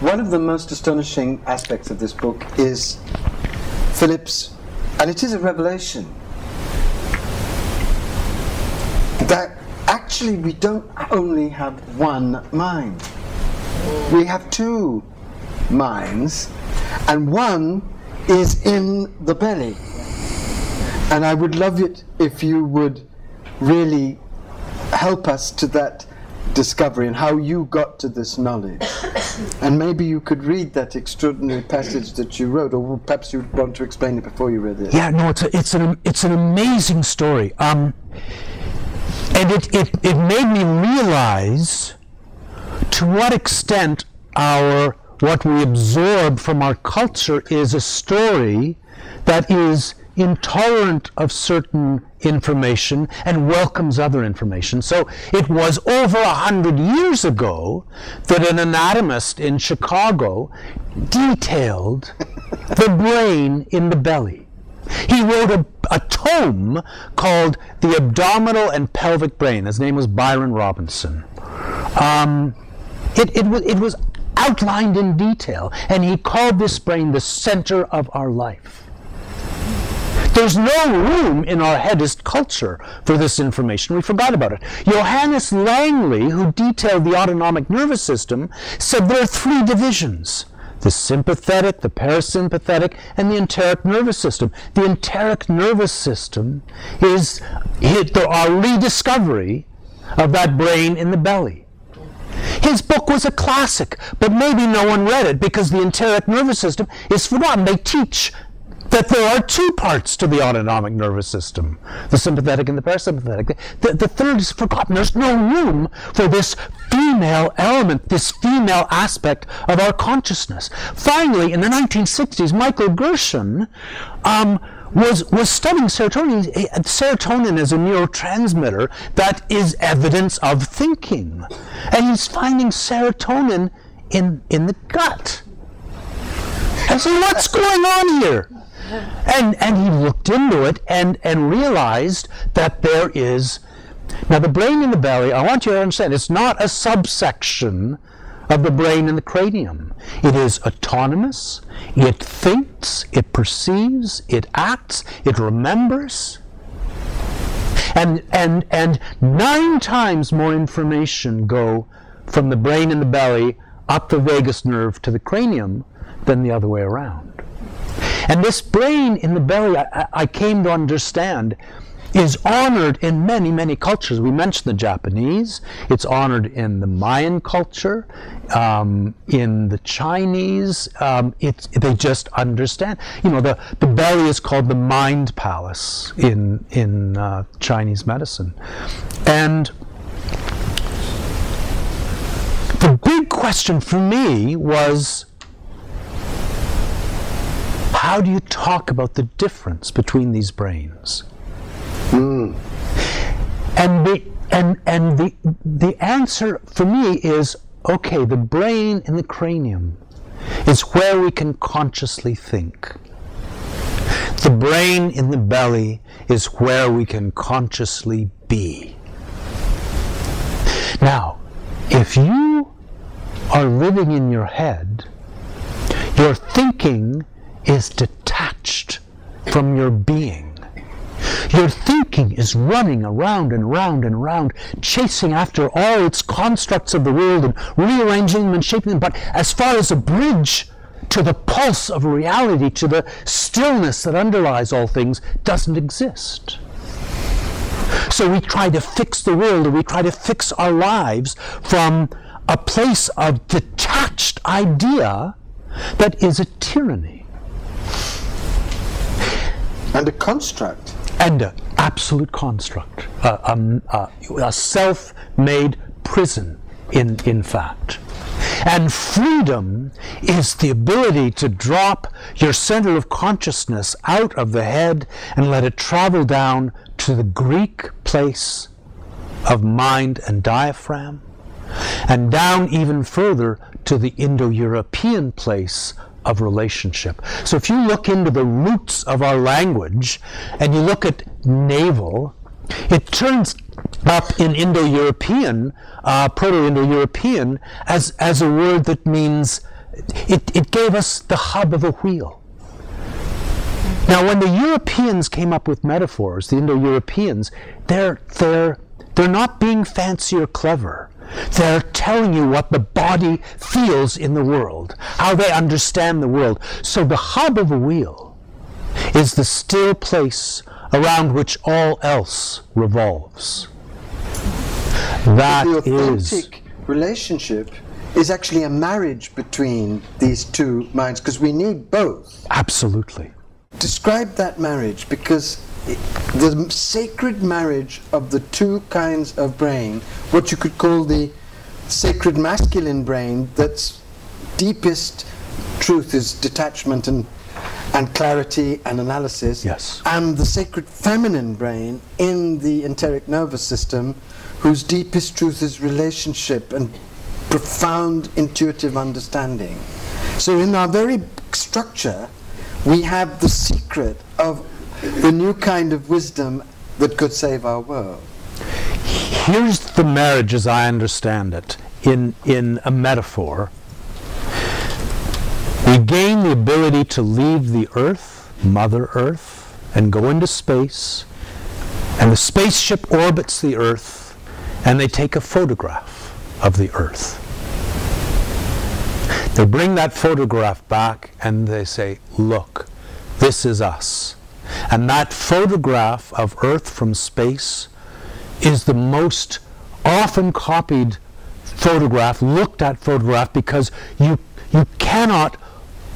one of the most astonishing aspects of this book is Philip's, and it is a revelation, that actually we don't only have one mind. We have two minds, and one is in the belly. And I would love it if you would really help us to that discovery and how you got to this knowledge. And maybe you could read that extraordinary passage that you wrote, or perhaps you'd want to explain it before you read it. Yeah, no, it's an amazing story. And it made me realize to what extent what we absorb from our culture is a story that is intolerant of certain information and welcomes other information. So it was over 100 years ago that an anatomist in Chicago detailed the brain in the belly. He wrote a tome called The Abdominal and Pelvic Brain. His name was Byron Robinson. It was outlined in detail, and he called this brain the center of our life. There's no room in our hedist culture for this information. We forgot about it. Johannes Langley, who detailed the autonomic nervous system, said there are three divisions: the sympathetic, the parasympathetic, and the enteric nervous system. The enteric nervous system is our rediscovery of that brain in the belly. His book was a classic, but maybe no one read it because the enteric nervous system is forgotten. They teach that there are two parts to the autonomic nervous system, the sympathetic and the parasympathetic. The third is forgotten. There's no room for this female element, this female aspect of our consciousness. Finally, in the 1960s, Michael Gershon was studying serotonin. Serotonin is a neurotransmitter that is evidence of thinking. And he's finding serotonin in the gut. I said, what's going on here? And he looked into it and realized that there is... Now the brain in the belly, I want you to understand, it's not a subsection of the brain in the cranium. It is autonomous, it thinks, it perceives, it acts, it remembers. And 9 times more information go from the brain in the belly up the vagus nerve to the cranium than the other way around. And this brain in the belly, I came to understand, is honored in many, many cultures. We mentioned the Japanese. It's honored in the Mayan culture, in the Chinese. They just understand. You know, the belly is called the mind palace in Chinese medicine. And the big question for me was, how do you talk about the difference between these brains? And the answer for me is, okay, the brain in the cranium is where we can consciously think. The brain in the belly is where we can consciously be. Now, if you are living in your head, your thinking is detached from your being. Your thinking is running around and round and round, chasing after all its constructs of the world and rearranging them and shaping them. But as far as a bridge to the pulse of reality, to the stillness that underlies all things, doesn't exist. So we try to fix the world, or we try to fix our lives from a place of detached idea that is a tyranny. And a construct. And an absolute construct. A self-made prison, in fact. And freedom is the ability to drop your center of consciousness out of the head and let it travel down to the Greek place of mind and diaphragm, and down even further to the Indo-European place of relationship. So if you look into the roots of our language and you look at navel, it turns up in Indo-European, Proto-Indo-European, as a word that means it gave us the hub of a wheel. Now, when the Europeans came up with metaphors, the Indo-Europeans, they're not being fancy or clever. They're telling you what the body feels in the world, how they understand the world. So the hub of a wheel is the still place around which all else revolves. That the authentic relationship is actually a marriage between these two minds, because we need both. Absolutely. Describe that marriage, because the sacred marriage of the two kinds of brain, what you could call the sacred masculine brain, that's deepest truth is detachment and clarity and analysis, yes, and the sacred feminine brain in the enteric nervous system, whose deepest truth is relationship and profound intuitive understanding. So in our very structure, we have the secret of the new kind of wisdom that could save our world. Here's the marriage as I understand it, in a metaphor. We gain the ability to leave the Earth, Mother Earth, and go into space, and the spaceship orbits the Earth, and they take a photograph of the Earth. They bring that photograph back and they say, look, this is us. And that photograph of Earth from space is the most often copied photograph, looked at photograph, because you cannot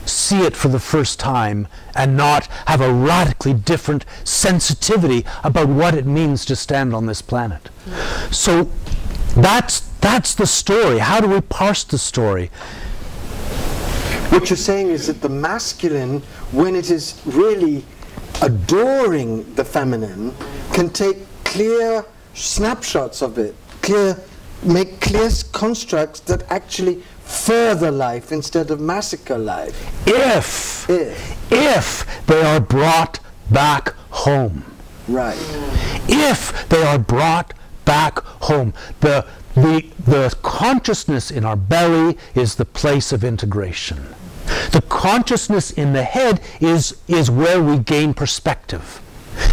see it for the first time and not have a radically different sensitivity about what it means to stand on this planet. So that's the story. How do we parse the story? What you're saying is that the masculine, when it is really adoring the feminine, can take clear snapshots of it, make clear constructs that actually further life instead of massacre life. If they are brought back home. Right. If they are brought back home. The consciousness in our belly is the place of integration. The consciousness in the head is where we gain perspective.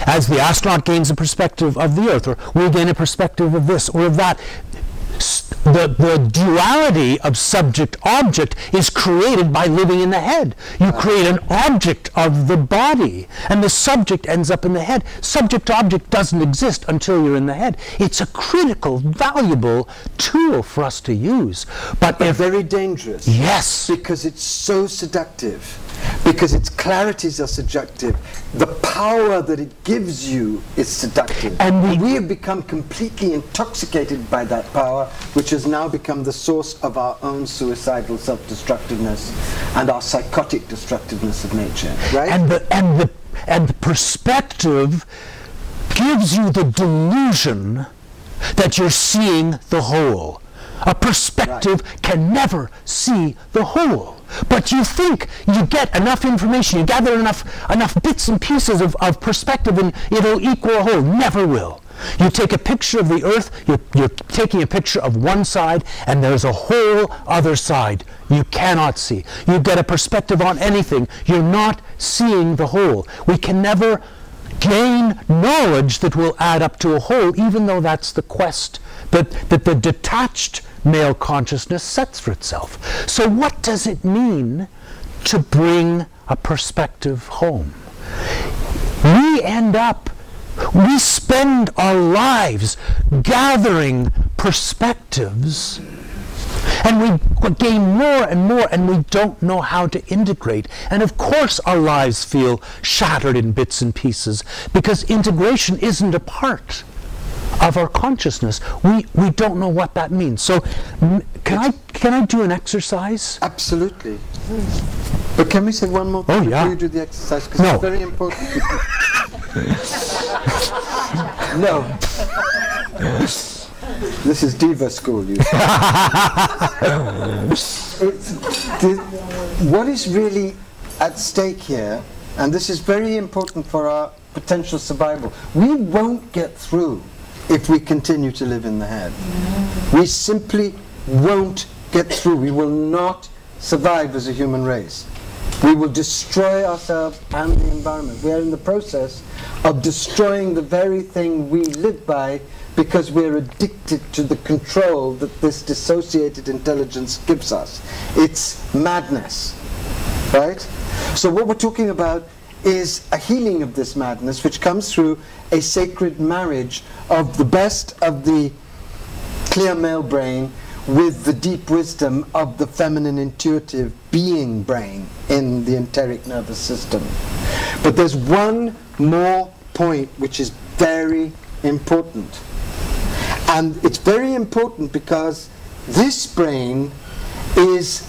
As the astronaut gains a perspective of the Earth, or we gain a perspective of this or of that. The duality of subject-object is created by living in the head. You create an object of the body, and the subject ends up in the head. Subject-object doesn't exist until you're in the head. It's a critical, valuable tool for us to use. But very dangerous. Yes. Because it's so seductive. Because its clarities are seductive. The power that it gives you is seductive. And we have become completely intoxicated by that power, which has now become the source of our own suicidal self-destructiveness and our psychotic destructiveness of nature. Right? And the perspective gives you the delusion that you're seeing the whole. A perspective can never see the whole. But you think you get enough information, you gather enough bits and pieces of perspective, and it'll equal a whole. Never will. You take a picture of the Earth, you're taking a picture of one side, and there's a whole other side you cannot see. You get a perspective on anything, you're not seeing the whole. We can never gain knowledge that will add up to a whole, even though that's the quest that the detached male consciousness sets for itself. So what does it mean to bring a perspective home? We spend our lives gathering perspectives, and we gain more and more, and we don't know how to integrate. And of course our lives feel shattered in bits and pieces, because integration isn't a part of our consciousness. We don't know what that means. So can I do an exercise? Absolutely. But can we say one more thing before you do the exercise? Because it's very important. No. This is Diva School, you see. What is really at stake here, and this is very important for our potential survival, we won't get through if we continue to live in the head. We simply won't get through. We will not survive as a human race. We will destroy ourselves and the environment. We are in the process of destroying the very thing we live by because we're addicted to the control that this dissociated intelligence gives us. It's madness, right? So what we're talking about is a healing of this madness, which comes through a sacred marriage of the best of the clear male brain with the deep wisdom of the feminine intuitive being brain in the enteric nervous system. But there's one more point which is very important. And it's very important because this brain is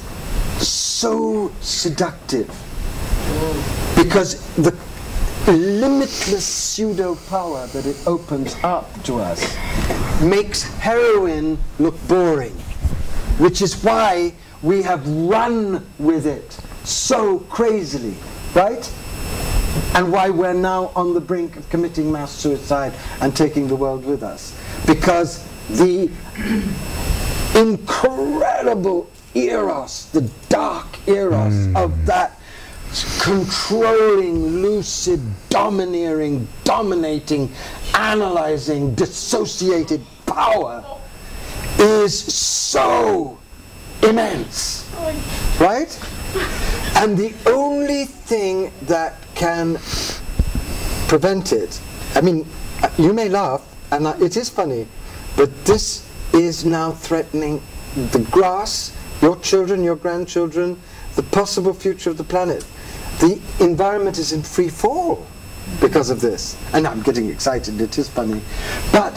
so seductive. Because the limitless pseudo-power that it opens up to us makes heroin look boring, which is why we have run with it so crazily, right? And why we're now on the brink of committing mass suicide and taking the world with us. Because the incredible eros, the dark eros of that controlling, lucid, domineering, dominating, analyzing, dissociated power is so immense, right? And the only thing that can prevent it, I mean, you may laugh, and it is funny, but this is now threatening the grass, your children, your grandchildren, the possible future of the planet. The environment is in free fall because of this. And I'm getting excited, it is funny. But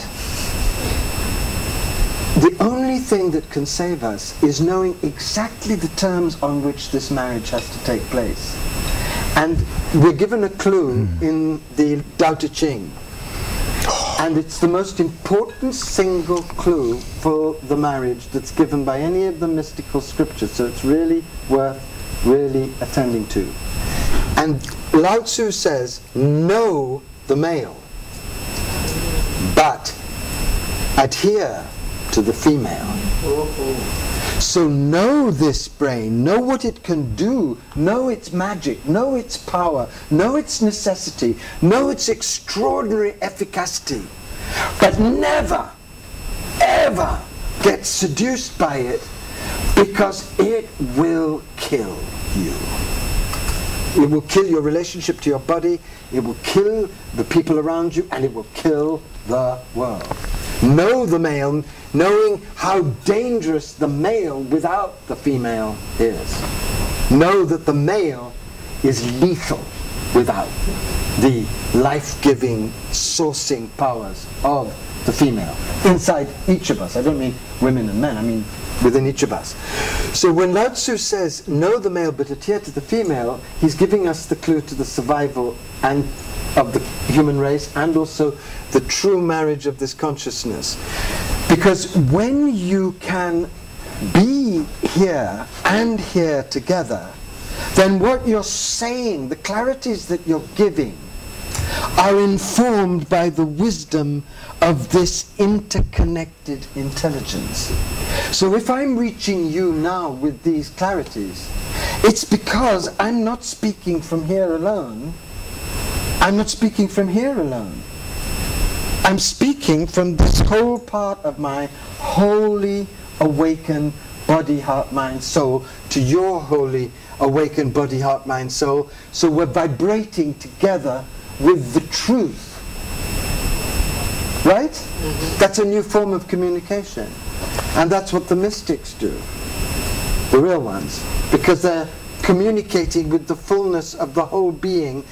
the only thing that can save us is knowing exactly the terms on which this marriage has to take place. And we're given a clue in the Tao Te Ching. And it's the most important single clue for the marriage that's given by any of the mystical scriptures. So it's really worth really attending to. And Lao Tzu says, know the male, but adhere to the female. So know this brain, know what it can do, know its magic, know its power, know its necessity, know its extraordinary efficacy, but never, ever get seduced by it, because it will kill you. It will kill your relationship to your body, it will kill the people around you, and it will kill the world. Know the male, knowing how dangerous the male without the female is. Know that the male is lethal without the life-giving, sourcing powers of the female inside each of us. I don't mean women and men, I mean within each of us. So when Lao Tzu says, know the male but adhere to the female, he's giving us the clue to the survival and of the human race, and also the true marriage of this consciousness. Because when you can be here and here together, then what you're saying, the clarities that you're giving, are informed by the wisdom of this interconnected intelligence. So if I'm reaching you now with these clarities, it's because I'm not speaking from here alone. I'm not speaking from here alone. I'm speaking from this whole part of my wholly awakened body, heart, mind, soul to your wholly awakened body, heart, mind, soul. So we're vibrating together with the truth. Right? That's a new form of communication. And that's what the mystics do. The real ones. Because they're communicating with the fullness of the whole being,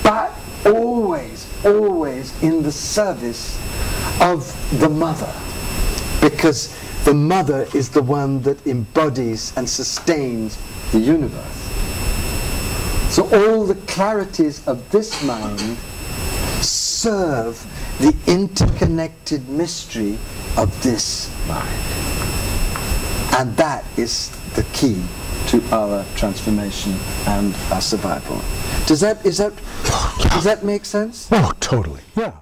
but always, always in the service of the mother. Because the mother is the one that embodies and sustains the universe. So all the clarities of this mind serve the interconnected mystery of this mind. And that is the key to our transformation and our survival. Does that make sense? Oh, totally. Yeah.